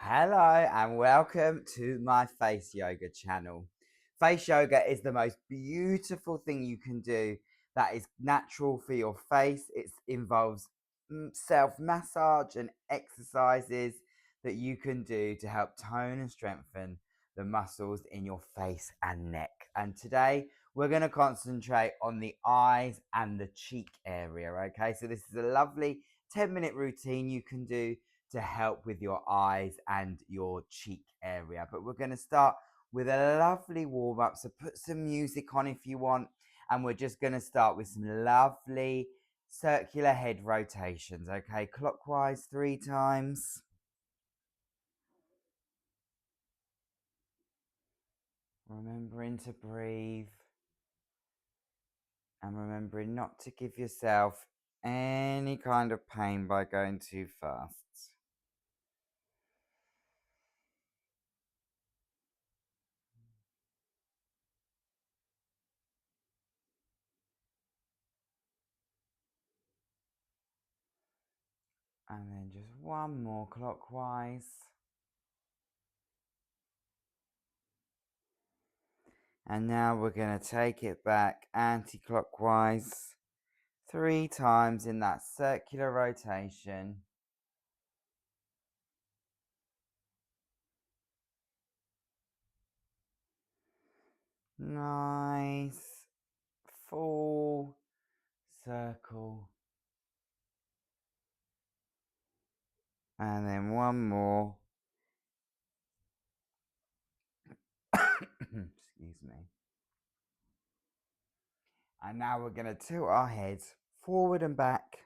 Hello and welcome to my face yoga channel. Face yoga is the most beautiful thing you can do that is natural for your face. It involves self massage and exercises that you can do to help tone and strengthen the muscles in your face and neck. And today we're going to concentrate on the eyes and the cheek area. Okay, so this is a lovely 10-minute routine you can do to help with your eyes and your cheek area. But we're going to start with a lovely warm up. So put some music on if you want. And we're just going to start with some lovely circular head rotations. Okay, clockwise 3 times. Remembering to breathe and remembering not to give yourself any kind of pain by going too fast. And then just one more clockwise. And now we're going to take it back anti-clockwise 3 times in that circular rotation. Nice full circle. And then one more. Excuse me. And now we're going to tilt our heads forward and back,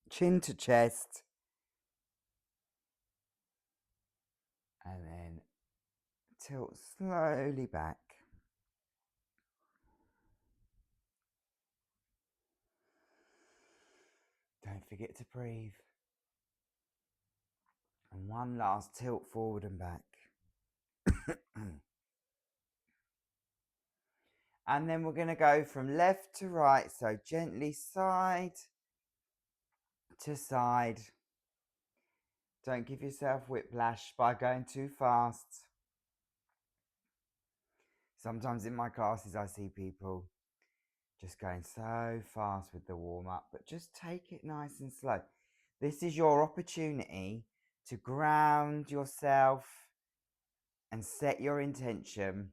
chin to chest. And then tilt slowly back. Don't forget to breathe. And one last tilt forward and back. And then we're going to go from left to right, so gently side to side. Don't give yourself whiplash by going too fast. Sometimes in my classes I see people just going so fast with the warm-up, but just take it nice and slow. This is your opportunity to ground yourself and set your intention,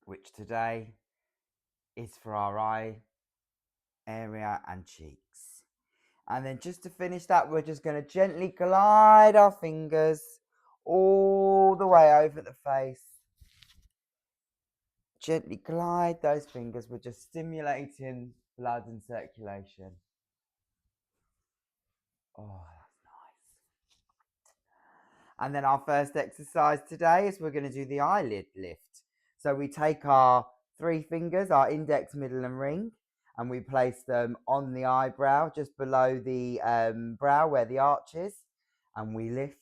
which today is for our eye area and cheeks. And then just to finish that, we're just going to gently glide our fingers all the way over the face. Gently glide those fingers. We're just stimulating blood and circulation. Oh, that's nice. And then our first exercise today is we're going to do the eyelid lift. So we take our 3 fingers, our index, middle and ring, and we place them on the eyebrow, just below the brow where the arch is, and we lift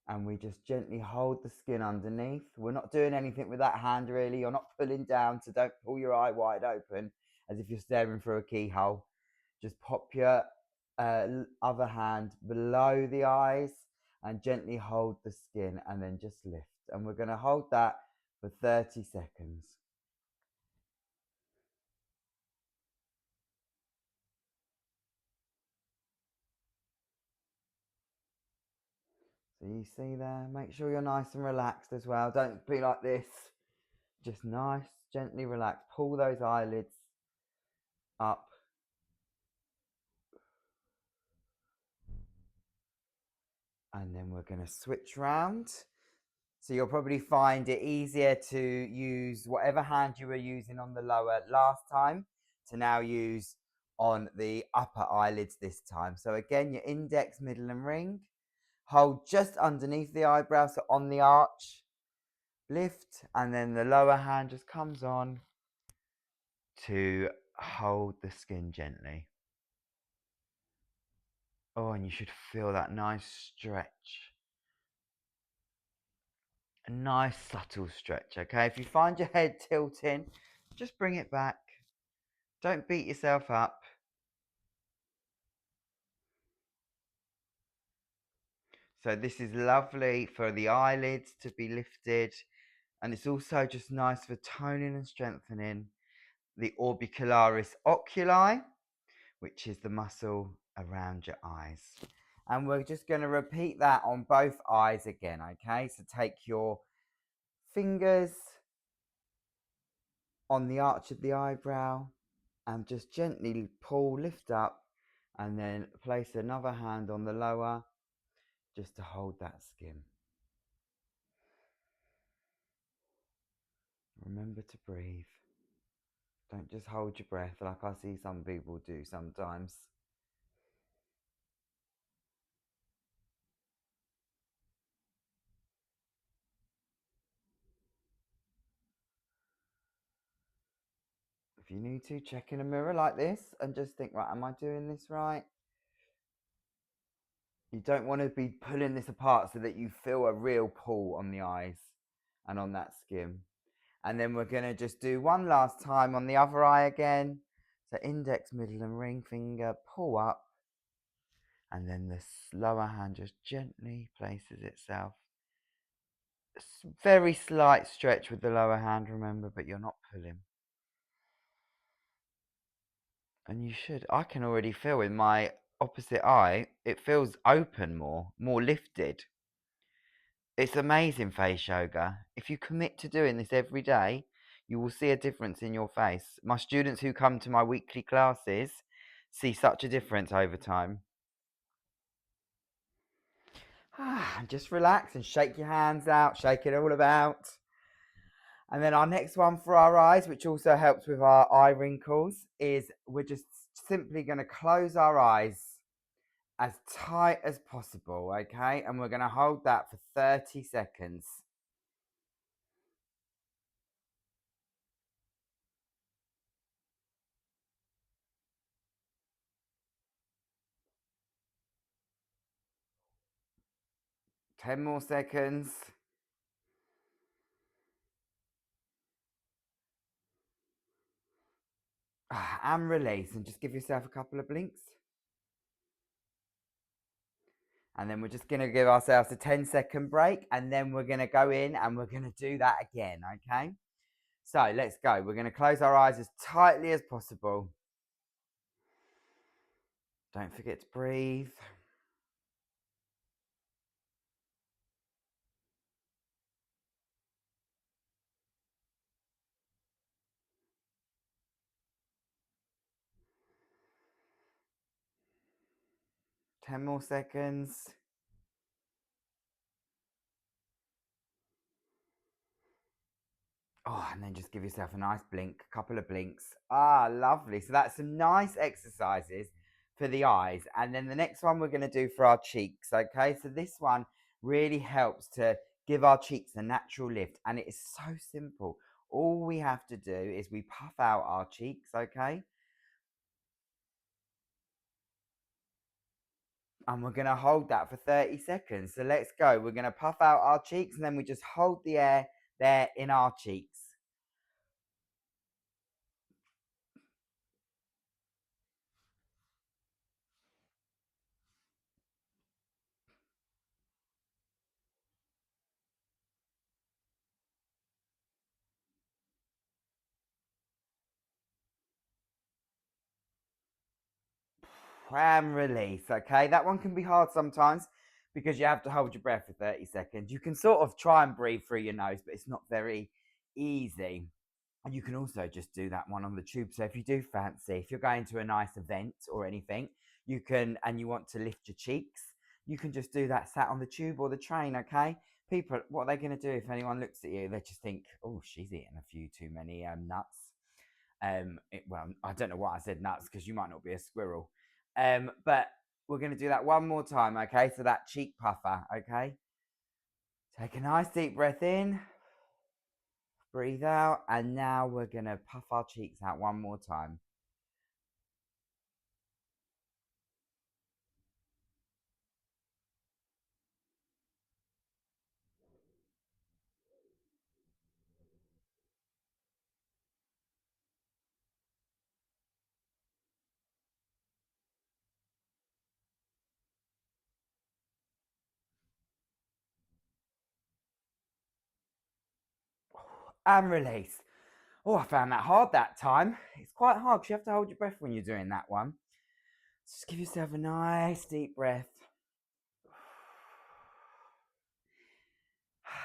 and we just gently hold the skin underneath. We're not doing anything with that hand really. You're not pulling down, so don't pull your eye wide open as if you're staring through a keyhole. Just pop your other hand below the eyes and gently hold the skin and then just lift. And we're going to hold that for 30 seconds. So you see there, make sure you're nice and relaxed as well. Don't be like this. Just nice, gently relax. Pull those eyelids up. And then we're going to switch round. So you'll probably find it easier to use whatever hand you were using on the lower last time to now use on the upper eyelids this time. So again, your index, middle and ring. Hold just underneath the eyebrow, so on the arch. Lift, and then the lower hand just comes on to hold the skin gently. Oh, and you should feel that nice stretch. A nice subtle stretch, okay? If you find your head tilting, just bring it back. Don't beat yourself up. So this is lovely for the eyelids to be lifted, and it's also just nice for toning and strengthening the orbicularis oculi, which is the muscle around your eyes. And we're just going to repeat that on both eyes again, okay? So take your fingers on the arch of the eyebrow and just gently pull, lift up, and then place another hand on the lower just to hold that skin. Remember to breathe. Don't just hold your breath like I see some people do sometimes. If you need to, check in a mirror like this and just think, right, am I doing this right? You don't want to be pulling this apart so that you feel a real pull on the eyes and on that skin. And then we're going to just do one last time on the other eye again. So index, middle and ring finger, pull up. And then the lower hand just gently places itself. Very slight stretch with the lower hand, remember, but you're not pulling. And you should. I can already feel in my opposite eye, it feels open more lifted. It's amazing face yoga. If you commit to doing this every day, you will see a difference in your face. My students who come to my weekly classes see such a difference over time. And just relax and shake your hands out, shake it all about. And then our next one for our eyes, which also helps with our eye wrinkles, is we're just simply going to close our eyes as tight as possible, okay? And we're going to hold that for 30 seconds. Ten more seconds. And release, and just give yourself a couple of blinks. And then we're just going to give ourselves a 10-second break, and then we're going to go in and we're going to do that again, okay? So let's go. We're going to close our eyes as tightly as possible. Don't forget to breathe. Ten more seconds. Oh, and then just give yourself a nice blink, a couple of blinks. Ah, lovely. So that's some nice exercises for the eyes. And then the next one we're going to do for our cheeks, okay? So this one really helps to give our cheeks a natural lift. And it is so simple. All we have to do is we puff out our cheeks, okay? And we're going to hold that for 30 seconds. So let's go. We're going to puff out our cheeks and then we just hold the air there in our cheeks. And release, okay? That one can be hard sometimes because you have to hold your breath for 30 seconds. You can sort of try and breathe through your nose, but it's not very easy. And you can also just do that one on the tube. So if you do fancy, if you're going to a nice event or anything, you can, and you want to lift your cheeks, you can just do that sat on the tube or the train, okay? People, what are they going to do if anyone looks at you? They just think, oh, she's eating a few too many nuts. Well, I don't know why I said nuts because you might not be a squirrel. But we're going to do that one more time, okay? So that cheek puffer, okay? Take a nice deep breath in, breathe out, and now we're going to puff our cheeks out one more time. and release. Oh, I found that hard that time. It's quite hard because you have to hold your breath when you're doing that one. Just give yourself a nice deep breath.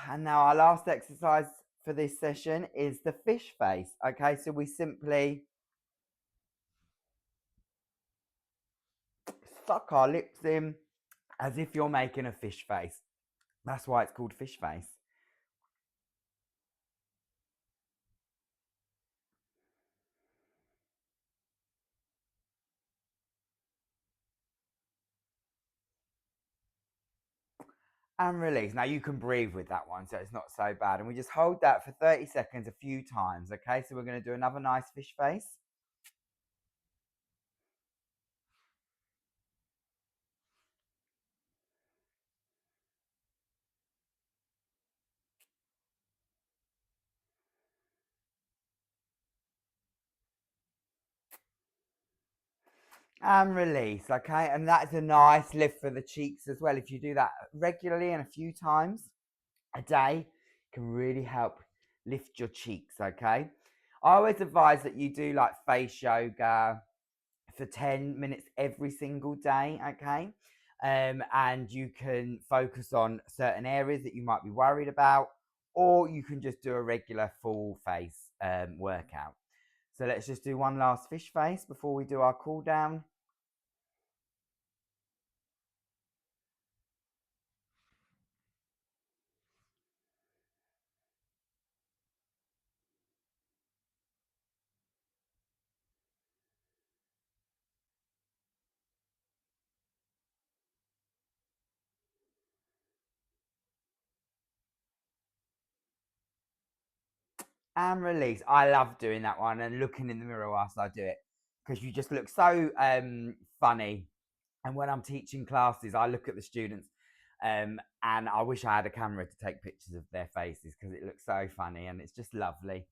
And now our last exercise for this session is the fish face. Okay, so we simply suck our lips in as if you're making a fish face. That's why it's called fish face. And release. Now you can breathe with that one, so it's not so bad. And we just hold that for 30 seconds a few times. Okay, so we're going to do another nice fish face. And release. Okay, and that's a nice lift for the cheeks as well. If you do that regularly and a few times a day, it can really help lift your cheeks. Okay, I always advise that you do like face yoga for 10 minutes every single day. Okay, and you can focus on certain areas that you might be worried about, or you can just do a regular full face workout. So let's just do one last fish face before we do our cool down. And release. I love doing that one and looking in the mirror whilst I do it because you just look so funny. And when I'm teaching classes, I look at the students and I wish I had a camera to take pictures of their faces because it looks so funny and it's just lovely.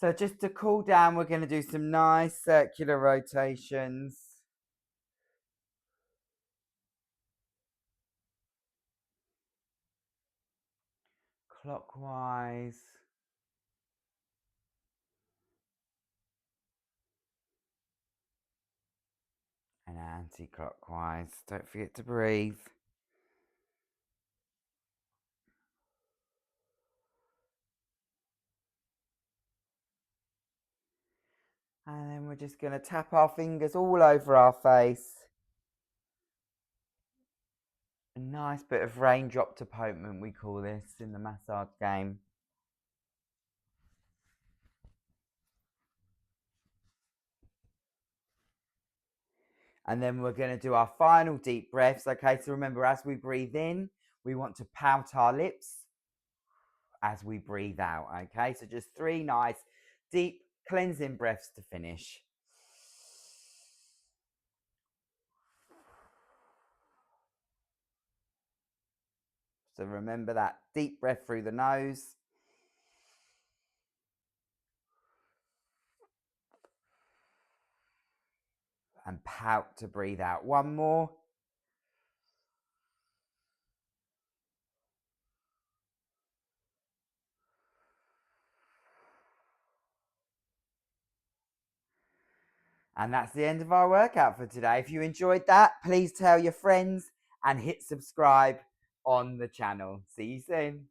So just to cool down, we're going to do some nice circular rotations. Clockwise and anti-clockwise. Don't forget to breathe. And then we're just going to tap our fingers all over our face. A nice bit of raindrop deportment, we call this in the massage game. And then we're going to do our final deep breaths. Okay, so remember, as we breathe in, we want to pout our lips as we breathe out. Okay, so just 3 nice, deep, cleansing breaths to finish. So remember that deep breath through the nose. And pout to breathe out. One more. And that's the end of our workout for today. If you enjoyed that, please tell your friends and hit subscribe on the channel. See you soon.